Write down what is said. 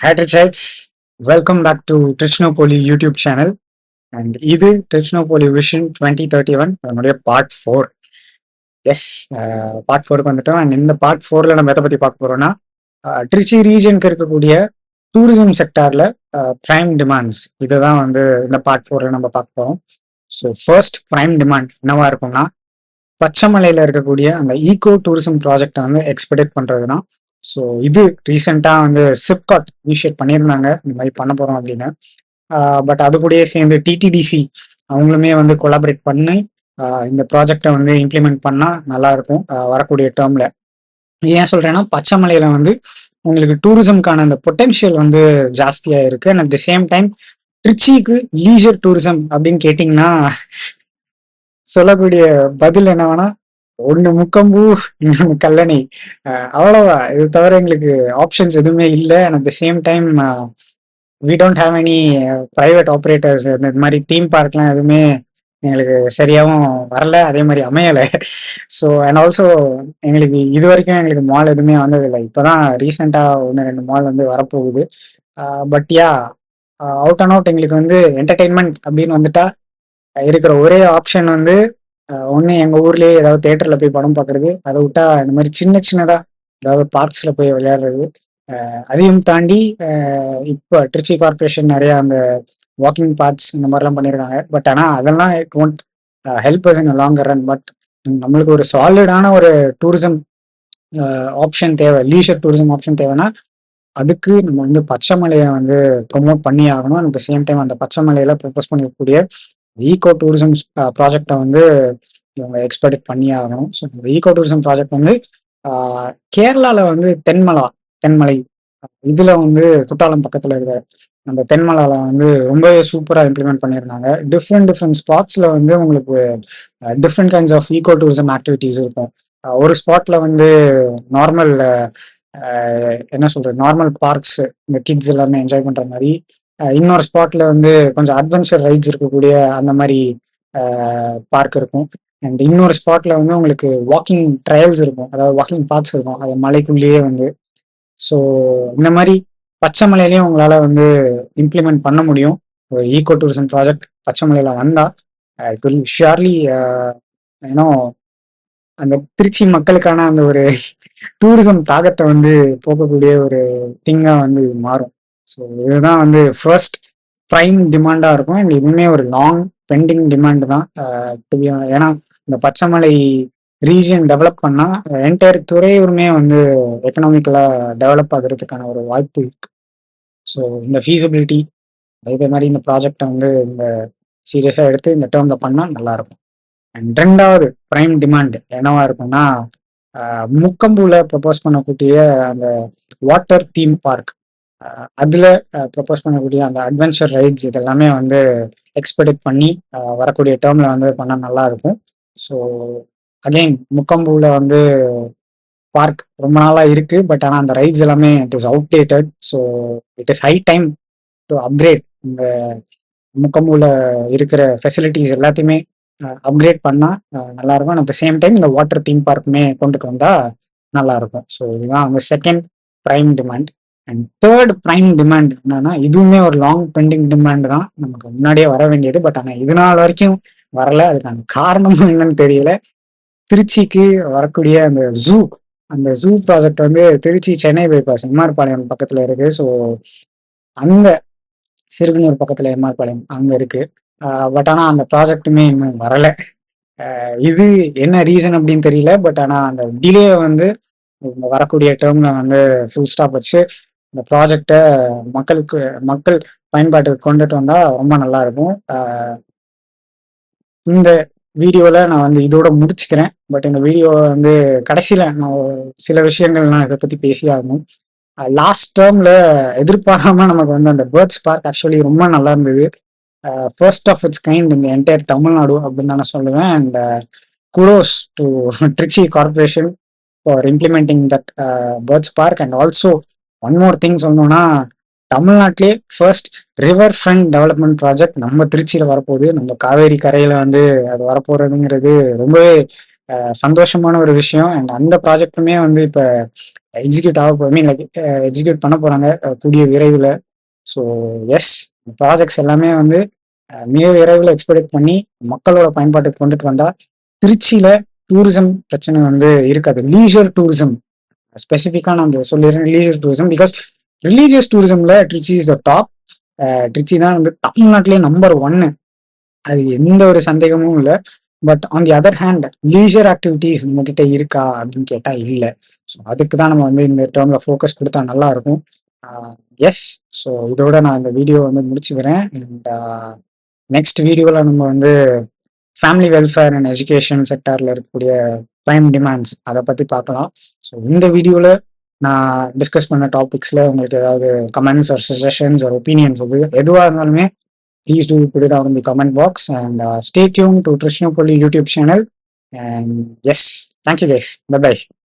Hi Trichites, welcome back to Trichinopoli YouTube channel and இது Trichinopoli Vision 2031 நம்முடைய part 4. S, part 4க்கு வந்துட்டோம். And இந்த part 4ல நம்ம எதை பற்றி பார்க்க போறோம்னா ட்ரிச்சி ரீஜனுக்கு இருக்கக்கூடிய டூரிசம் செக்டார்ல பிரைம் டிமாண்ட்ஸ் இதை தான் வந்து இந்த பார்ட் 4ல நம்ம பார்க்க போறோம். ஸோ ஃபர்ஸ்ட் பிரைம் டிமாண்ட் என்னவா இருக்கும்னா பச்சைமலையில இருக்கக்கூடிய அந்த ஈகோ டூரிசம் ப்ராஜெக்டை வந்து எக்ஸ்பெக்ட் பண்றதுனா. ஸோ இது ரீசெண்டாக வந்து சிப்காட் இனிஷியேட் பண்ணியிருந்தாங்க இந்த மாதிரி பண்ண போறோம் அப்படின்னு. பட் அது கூடயே சேர்ந்து டிடிடிசி அவங்களுமே வந்து கொலாபரேட் பண்ணி இந்த ப்ராஜெக்டை வந்து இம்ப்ளிமெண்ட் பண்ணா நல்லா இருக்கும் வரக்கூடிய டேர்ம்ல. ஏன் சொல்றேன்னா பச்சைமலையில வந்து உங்களுக்கு டூரிசம்கான அந்த பொட்டென்ஷியல் வந்து ஜாஸ்தியா இருக்கு. And at the same time ட்ரிச்சிக்கு லீஜர் டூரிசம் அப்படின்னு கேட்டிங்கன்னா சொல்லக்கூடிய பதில் என்ன வேணா ஒண்ணு முக்கம்பூ இன்னொன்னு கல்லணை, அவ்வளவா. இது தவிர எங்களுக்கு ஆப்ஷன்ஸ் எதுவுமே இல்லை. And at the same time we don't have any private operators. இந்த மாதிரி தீம் பார்க்லாம் எதுவுமே எங்களுக்கு சரியாகவும் வரல, அதே மாதிரி அமையலை. ஸோ அண்ட் ஆல்சோ எங்களுக்கு இது வரைக்கும் எங்களுக்கு மால் எதுவுமே வந்ததில்லை. இப்போதான் ரீசெண்டாக ஒன்று ரெண்டு மால் வந்து வரப்போகுது. But yeah, out and out எங்களுக்கு வந்து என்டர்டெயின்மெண்ட் அப்படின்னு வந்துட்டா இருக்கிற ஒரே ஆப்ஷன் வந்து ஒன்று எங்கள் ஊர்லேயே ஏதாவது தேட்டரில் போய் படம் பார்க்குறது, அதை விட்டா இந்த மாதிரி சின்ன சின்னதாக ஏதாவது பார்க்ஸில் போய் விளையாடுறது. அதையும் தாண்டி இப்போ ட்ரிச்சி கார்பரேஷன் நிறைய அந்த வாக்கிங் பார்க்ஸ் இந்த மாதிரிலாம் பண்ணியிருக்காங்க. பட் ஆனால் அதெல்லாம் it won't help us in longer run. But நம்மளுக்கு ஒரு சாலிடான ஒரு டூரிசம் ஆப்ஷன் தேவை, லீஷர் டூரிசம் ஆப்ஷன் தேவைன்னா அதுக்கு நம்ம வந்து பச்சைமலையை வந்து ப்ரொமோட் பண்ணி ஆகணும். அட் த சேம் டைம் அந்த பச்சைமலையில ப்ரொபோஸ் பண்ணிருக்கக்கூடிய ஈகோ டூரிசம் ப்ராஜெக்டை வந்து இவங்க எக்ஸ்பெக்ட் பண்ணி ஆகணும். ஸோ இந்த ஈகோ டூரிசம் ப்ராஜெக்ட் வந்து கேரளால வந்து தென்மலை இதுல வந்து குற்றாலம் பக்கத்துல இருக்க அந்த தென்மலால வந்து ரொம்பவே சூப்பரா இம்ப்ளிமெண்ட் பண்ணியிருந்தாங்க. டிஃப்ரெண்ட் ஸ்பாட்ஸ்ல வந்து உங்களுக்கு different kinds of eco tourism activities இருக்கும். ஒரு ஸ்பாட்ல வந்து நார்மல் என்ன சொல்றது, நார்மல் பார்க்ஸ் இந்த கிட்ஸ் எல்லாமே என்ஜாய் பண்ற மாதிரி, இன்னொரு ஸ்பாட்ல வந்து கொஞ்சம் அட்வென்ச்சர் ரைட்ஸ் இருக்கக்கூடிய அந்த மாதிரி பார்க் இருக்கும். அண்ட் இன்னொரு ஸ்பாட்ல வந்து உங்களுக்கு வாக்கிங் ட்ரையல்ஸ் இருக்கும், அதாவது வாக்கிங் பார்க்ஸ் இருக்கும், அது மலைக்குள்ளேயே வந்து. ஸோ இந்த மாதிரி பச்சைமலையிலையும் உங்களால வந்து இம்ப்ளிமெண்ட் பண்ண முடியும். ஈகோ டூரிசம் ப்ராஜெக்ட் பச்சைமலையில வந்தா இட் வில் ஷியர்லி ஏன்னோ அந்த திருச்சி மக்களுக்கான அந்த ஒரு டூரிசம் தாகத்தை வந்து போக்கக்கூடிய ஒரு திங்கா வந்து மாறும். ஸோ இதுதான் வந்து ஃபர்ஸ்ட் ப்ரைம் டிமாண்டா இருக்கும். எங்களுக்கு இதுவுமே ஒரு லாங் பெண்டிங் டிமாண்ட் தான். ஏன்னா இந்த பச்சைமலை ரீஜியன் டெவலப் பண்ணா என்டையர் துறையுமே வந்து எக்கனாமிக்கலா டெவலப் ஆகுறதுக்கான ஒரு வாய்ப்பு இருக்கு. ஸோ இந்த ஃபீஸிபிலிட்டி இதே மாதிரி இந்த ப்ராஜெக்டை வந்து இந்த சீரியஸா எடுத்து இந்த டேர்ம்ல பண்ணா நல்லா இருக்கும். அண்ட் ரெண்டாவது பிரைம் டிமாண்ட் என்னவா இருக்கும்னா முக்கம்பூல ப்ரப்போஸ் பண்ணக்கூடிய அந்த வாட்டர் தீம் பார்க், அதுல ப்ரப்போஸ் பண்ணக்கூடிய அந்த அட்வென்ச்சர் ரைட்ஸ் இதெல்லாமே வந்து எக்ஸ்பெக்ட் பண்ணி வரக்கூடிய டேர்ம்ல வந்து பண்ணா நல்லா இருக்கும். ஸோ அகெயின் முக்கம்பூல வந்து பார்க் ரொம்ப நாளா இருக்கு. பட் ஆனால் அந்த ரைட்ஸ் எல்லாமே it is outdated. So it is high time to upgrade. இந்த முக்கம்பூல இருக்கிற ஃபெசிலிட்டிஸ் எல்லாத்தையுமே அப்கிரேட் பண்ணா நல்லா இருக்கும். அட் த சேம் டைம் இந்த வாட்டர் தீம் பார்க்குமே கொண்டுட்டு வந்தா நல்லா இருக்கும். ஸோ இதுதான் வந்து second prime demand. And third prime demand என்னன்னா, இதுவுமே ஒரு லாங் பெண்டிங் டிமாண்ட் தான், நமக்கு முன்னாடியே வர வேண்டியது. பட் ஆனால் இது நாள் வரைக்கும் வரல. அதுக்கான காரணம் என்னன்னு தெரியல. திருச்சிக்கு வரக்கூடிய அந்த ஜூ ப்ராஜெக்ட் வந்து திருச்சி சென்னை பைபாஸ் எம்ஆர் பாளையம் பக்கத்துல இருக்கு. ஸோ அந்த சிறுகுனூர் பக்கத்துல எம்ஆர் பாளையம் அங்க இருக்கு. பட் ஆனா அந்த ப்ராஜெக்ட்டுமே இன்னும் வரல. இது என்ன ரீசன் அப்படின்னு தெரியல. பட் ஆனா அந்த டிலே வந்து வரக்கூடிய டேர்ம்ல வந்து ஃபுல் ஸ்டாப் வச்சு இந்த ப்ராஜெக்டை மக்கள் பயன்பாட்டுக்கு கொண்டுட்டு வந்தா ரொம்ப நல்லா இருக்கும். இந்த வீடியோல நான் வந்து இதோட முடிச்சுக்கிறேன். பட் இந்த வீடியோ வந்து கடைசியில நான் சில விஷயங்கள் நான் இதை பத்தி பேசி ஆகணும். லாஸ்ட் டேர்ம்ல எதிர்பாராம நமக்கு வந்து அந்த பேர்ட்ஸ் பார்க் ஆக்சுவலி ரொம்ப நல்லா இருந்தது. ஃபர்ஸ்ட் ஆஃப் இட்ஸ் கைண்ட் இந்த என்டையர் தமிழ்நாடு அப்படின்னு தான் நான் சொல்லுவேன். And kudos to Trichy corporation for implementing that birds park. And also one more thing சொல்லணும்னா, தமிழ்நாட்டிலே first river front development project நம்ம திருச்சியில வரப்போகுது. நம்ம காவேரி கரையில வந்து அது வரப்போறதுங்கிறது ரொம்பவே சந்தோஷமான ஒரு விஷயம். அண்ட் அந்த ப்ராஜெக்ட்டுமே வந்து இப்ப எக்ஸிக்யூட் ஆக மீன் லைக் எக்ஸிக்யூட் பண்ண போறாங்க கூடிய விரைவில். ஸோ எஸ், ப்ராஜெக்ட்ஸ் எல்லாமே வந்து மிக விரைவில் எக்ஸ்பெக்ட் பண்ணி மக்களோட பயன்பாட்டுக்கு கொண்டுட்டு வந்தா திருச்சியில டூரிசம் பிரச்சனை வந்து இருக்காது. லீஜர் டூரிசம் ஸ்பெசிஃபிக்கா நான் அந்த சொல்லிடுறேன், லீஜர் டூரிசம். பிகாஸ் ரிலீஜியஸ் டூரிசம்ல Trichy is the top. Trichy தான் வந்து தமிழ்நாட்டிலே நம்பர் 1, அது எந்த ஒரு சந்தேகமும் இல்லை. But on the other hand leisure activities நம்ம கிட்ட இருக்கா அப்படின்னு கேட்டா இல்லை. ஸோ அதுக்கு தான் நம்ம வந்து இந்த டேர்ம்ல ஃபோக்கஸ் கொடுத்தா நல்லா இருக்கும். எஸ், ஸோ இதோட நான் இந்த வீடியோ வந்து முடிச்சுக்கிறேன். அண்ட் நெக்ஸ்ட் வீடியோவில் நம்ம வந்து ஃபேமிலி வெல்ஃபேர் அண்ட் எஜுகேஷன் செக்டார்ல இருக்கக்கூடிய ப்ரைம் டிமாண்ட்ஸ் அதை பற்றி பார்க்கலாம். ஸோ இந்த வீடியோவில் நான் டிஸ்கஸ் பண்ண டாபிக்ஸில் உங்களுக்கு ஏதாவது comments or suggestions or opinions எதுவாக இருந்தாலுமே please do put it out in the comment box, and stay tuned to Trishnopalli YouTube channel. And yes, thank you guys. Bye bye.